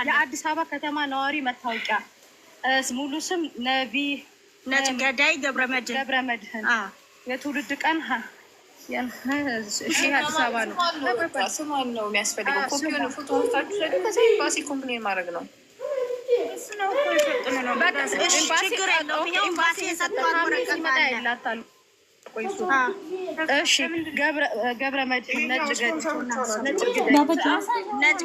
የአዲስ አበባ ከተማ ነዋሪ መታወቂያ ሙሉ ስም ነቢይ ገብረመድህን የትውልድ ቀን አዲስ አበባ ነው። ስሟን ነው የሚያስፈልገው። ኮፒውን ፎቶ ወስዳችሁ ከዛ ኤምባሲ ኮምፕሌን ማድረግ ነው። ችግር የለውም። ኤምባሲ የሰጠዋት ወረቀት ይላታሉ። እሺ ገብረመድህን ነጭ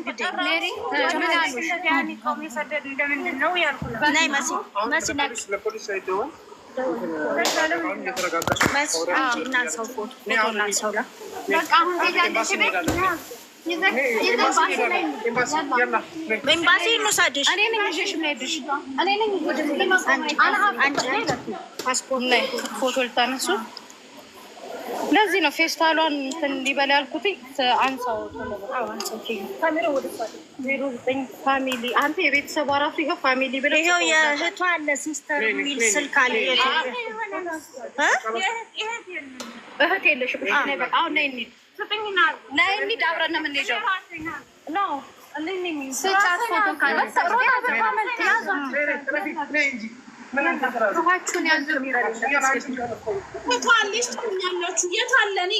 ፎቶ ልታነሱ ለዚህ ነው ፌስታሏን እንትን ሊበላ ያልኩት። አንሳው ፋሚሊ አንተ የቤተሰቡ አራሱ ይኸው ፋሚሊ ብለው ይኸው የእህቷ አለ ሲስተር ሚል ስልክ አለ። እህት የለሽም? በቃ አሁን ነይ እንሂድ። ነይ እንሂድ፣ አብረን ነው የምንሄደው። ስጫት ፎቶ ካለ ሩሃችሁን ያዙ። የት አለ? እኔ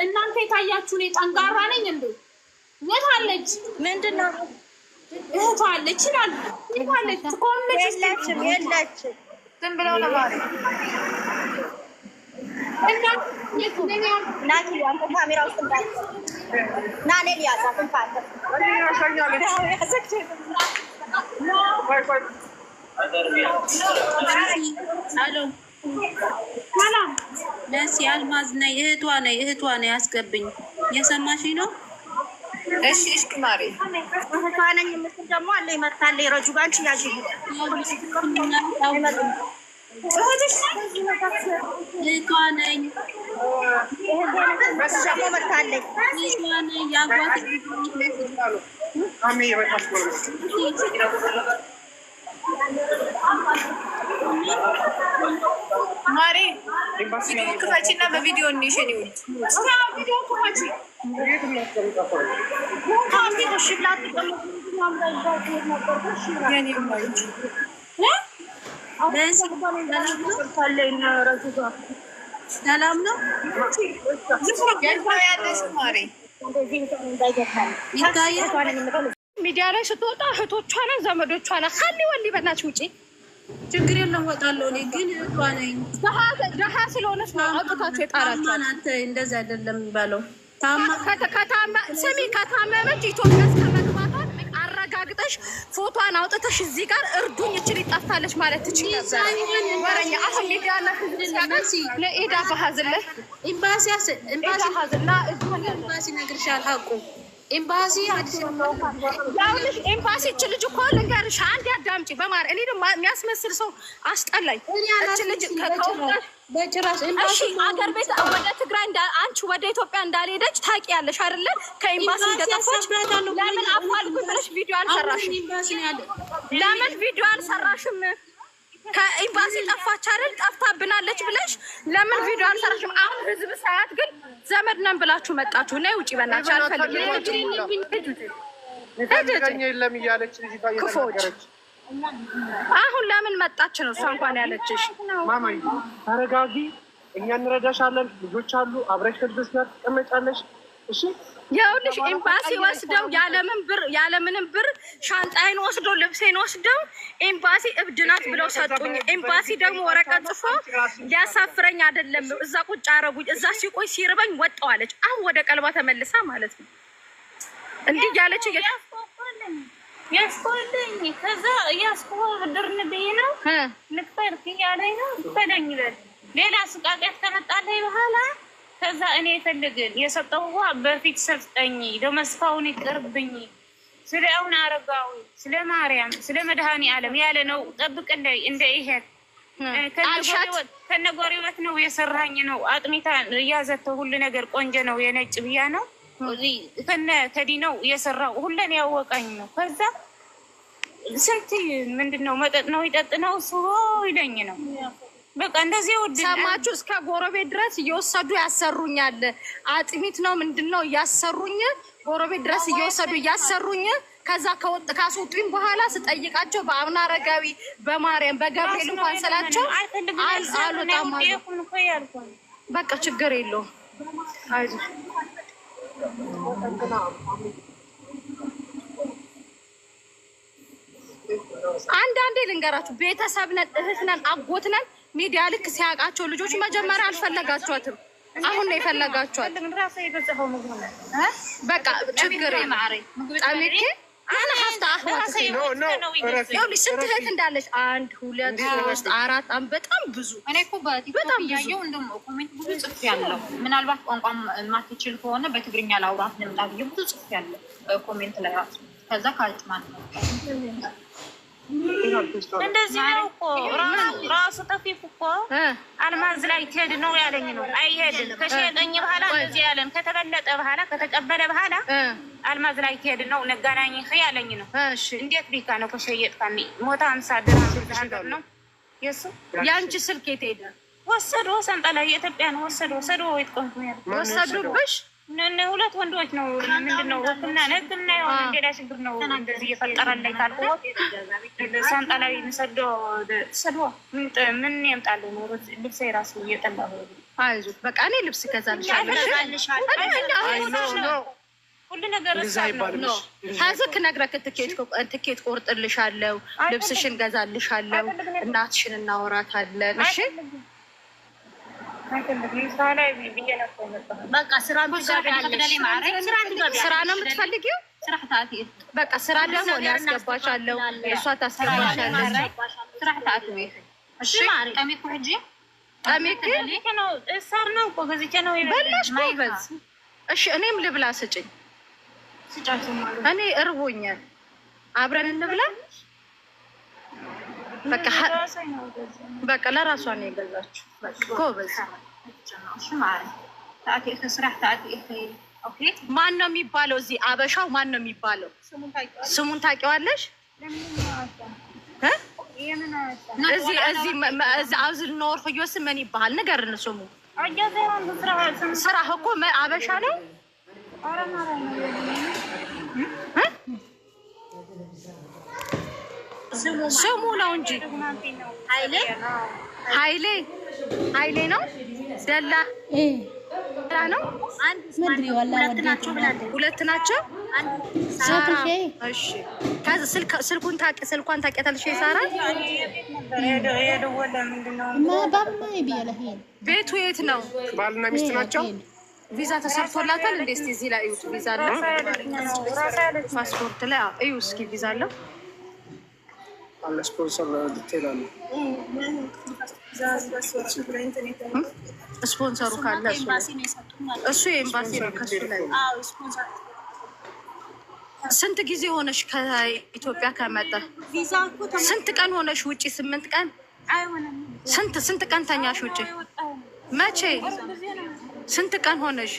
እናንተ የታያችሁ እኔ ጠንጋራ ነኝ እንዴ? የት አለች? ምንድን ነው እህቷ አለች ይላሉ። የት አለች? የለችም። ዝም ብለው ለማለት ናቲ አንተ ካሜራ ውስጥ እንዳለ ናኔ ሊያዛትን ካለ ሰላም ለሲ አልማዝ ነኝ። እህቷ ነኝ አስገብኝ። እየሰማሽኝ ነው? እሺ ማሪ እህቷ ነኝ የምትል ደግሞ አለ ይመጣል። ረጁ ጋር አንቺ ያዥ እህቷ ነኝ በስሻሞ መታለኝ። እህቷ ነኝ ያጓት ማሪ ቪዲዮ ክፈቺና በቪዲዮ እንሽን ይሁን ቪዲዮ ክፈቺ ሰላም ነው። ሚዲያ ላይ ስትወጣ እህቶቿ ነን ዘመዶቿ ነን። ሀሊ ወሊ በናች ውጪ ችግር የለም እወጣለሁ። እኔ ግን እህቷ ነኝ። ደሃ ስለሆነች ነው አውጥታችሁ የጣላችሁ። አንተ እንደዛ አይደለም የሚባለው። ስሚ ከታመመች ኢትዮጵያ እስከመግባቷን አረጋግጠሽ ፎቶን አውጥተሽ እዚህ ጋር እርዱኝ እችል ይጠፋለች ማለት ትችላለሽ። ወረኛ አሁን ሚዲያ ላይ ለኢዳ በሀዝለ ኤምባሲ ነግርሻል ሀቁ ኤምባሲ ኤምባሲ እች ልጅ እኮ ልንገርሽ፣ አንድ ያዳምጪ በማር እኔ ደግሞ የሚያስመስል ሰው አስጠላኝ። እች ልጅ በጭራሽ አገር ቤት ወደ ትግራይ አንቺ ወደ ኢትዮጵያ እንዳልሄደች ታውቂያለሽ አይደለ? ከኤምባሲ እንደጠፋች ለምን አፋልጉኝ ብለሽ ቪዲዮ አልሰራሽም? ለምን ቪዲዮ አልሰራሽም? ከኤምባሲ ጠፋች አይደል? ጠፍታብናለች ብለሽ ለምን ቪዲዮ አልሰራሽም? አሁን ህዝብ ሳያት ግን ዘመድ ነን ብላችሁ መጣችሁ። ነይ ውጪ በእናትሽ አልፈልግም። ክፎች አሁን ለምን መጣች ነው እሷ እንኳን ያለችሽ። ማማዬ ተረጋጊ፣ እኛ እንረዳሻለን። ልጆች አሉ፣ አብረሽ ከልጆች ጋር ትቀመጫለሽ። እሺ ይኸውልሽ ኤምባሲ ወስደው ያለምንም ብር ሻንጣዬን ወስደው ልብሴን ወስደው ኤምባሲ እብድ ናት ብለው ሰጡኝ። ኤምባሲ ደግሞ ወረቀት ጽፎ ሊያሳፍረኝ አይደለም እዛ ቁጭ አረጉኝ። እዛ ሲቆይ ሲርበኝ ወጣዋለች። አሁን ወደ ቀልባ ተመልሳ ማለት ነው እንዲህ ያለች ያስቆልኝ ከዛ ያስቆድርን በይነው ልክፈር ያለኝ ነው ፈለኝ ይላል። ሌላ ስቃቀት ከመጣለኝ በኋላ ከዛ እኔ ፈልግን የሰጠው በፊት ሰፍጠኝ ደመስካውን ይቀርብኝ ስለ አሁን አረጋው ስለ ማርያም ስለ መድኃኒ ዓለም ያለ ነው ጠብቅ እንደ ይሄ ከነጎሪበት ነው የሰራኝ ነው አጥሚታ ያዘተው ሁሉ ነገር ቆንጆ ነው የነጭ ብያ ነው ከነ ተዲነው የሰራው ሁሉን ያወቀኝ ነው። ከዛ ስንት ምንድነው መጠጥ ነው ይጠጥ ነው ሱሮ ይለኝ ነው በቃ እንደዚህ ውድ ሰማችሁ? እስከ ጎረቤት ድረስ እየወሰዱ ያሰሩኛል። አጥሚት ነው ምንድነው እያሰሩኝ፣ ጎረቤት ድረስ እየወሰዱ እያሰሩኝ። ከዛ ካስወጡኝ በኋላ ስጠይቃቸው በአቡነ አረጋዊ በማርያም በገብርኤል እንኳን ስላቸው አልወጣም አሉ። በቃ ችግር የለውም አይዞሽ። አንዳንዴ ልንገራችሁ፣ ቤተሰብ ነን፣ እህት ነን፣ አጎት ነን። ሚዲያ ልክ ሲያውቃቸው ልጆች መጀመሪያ አልፈለጋችኋትም፣ አሁን ነው የፈለጋችኋት። በቃ ችግር ጠሚኬ አና ሀፍታ አህዋት ይኸውልሽ ስንት እህት እንዳለች 1 2 3 4 በጣም ብዙ። እኔ እኮ በጣም ያየው እንደውም ኮሜንት ብዙ ጽፍ ያለው ምናልባት ቋንቋም ማትችል ከሆነ በትግርኛ ላውራት ልምጣ ብዬ ብዙ ጽፍ ያለው ኮሜንት ላይ ራሱ ከዛ ካልጭማን ነው እንደዚህ ነው እኮ ራሱ ተፊፍ እኮ አልማዝ ላይ ትሄድ ነው ያለኝ ነው። አይሄድም ከሸጠኝ በኋላ እንደዚህ ያለን ከተበለጠ በኋላ ከተቀበለ በኋላ አልማዝ ላይ ትሄድ ነው ነጋናኝ ያለኝ ነው። እንዴት ቢካ ነው ከሸየጥካኒ ሞታ 50 ድርሃም ነው የሱ ያንቺ ስልክ የት ሄደ? ወሰዶ ሰንጠላ የኢትዮጵያ ነው ወሰዶ ይጥቆም ነው ወሰዱብሽ? ሁለት ወንዶች ነው ምንድነው ወክና ነግና የሆነ ሌላ ችግር ነው እንደዚህ እየፈጠረልኝ ካልኩ ሰንጠላ ሰዶ ምን ያምጣል ነው ልብስ ራሱ እየጠላሁ። አይዞህ በቃ እኔ ልብስ ከዛልሻለሁ ሁሉ ነገር ነው። ታዝክ ነግረክ ትኬት ቆርጥልሻለሁ፣ ልብስሽን ገዛልሻለሁ፣ እናትሽን እናወራታለን። እሺ በቃ ስራ ነው የምትፈልጊው? በቃ ስራ ደግሞ ያስገባሻለሁ፣ እሷ ታስገባሻለች። ስራ ታአት ወይ እሺ ቀሚኩ ሂጂ ቀሚኩ ነው እሳር ነው እኮ ገዝቼ ነው በላሽ ጎበዝ። እሺ እኔም ልብላ ስጭኝ። እኔ እርቦኛል፣ አብረን እንብላ። በቃ ለራሷ ነው የገዛችው። ጎበዝ ማን ነው የሚባለው? እዚህ አበሻው ማን ነው የሚባለው? ስሙን ታውቂዋለሽ? እዚህ አብዝል ኖር ፍዮስ ምን ይባላል? ንገርን ስሙ። ስራ እኮ አበሻ ነው። ስሙ ነው እንጂ ኃይሌ ነው። ደላ ነው። ሁለት ናቸው። እሺ ስልኳን ታውቂያታለሽ? የሳራ ቤቱ የት ነው? ባልና ሚስት ናቸው። ቪዛ ተሰርቶላታል እንዴ? እስቲ እዚህ ላይ እዩት። ቪዛ አለ ፓስፖርት ላይ እዩ እስኪ ቪዛ አለው። ስፖንሰር ዲቴል ስፖንሰሩ ካለ እሱ የኤምባሲ ነው። ከሱ ላይ ስንት ጊዜ ሆነሽ ከኢትዮጵያ ከመጣ? ስንት ቀን ሆነሽ ውጪ? 8 ቀን። ስንት ቀን ተኛሽ ውጪ? መቼ? ስንት ቀን ሆነሽ?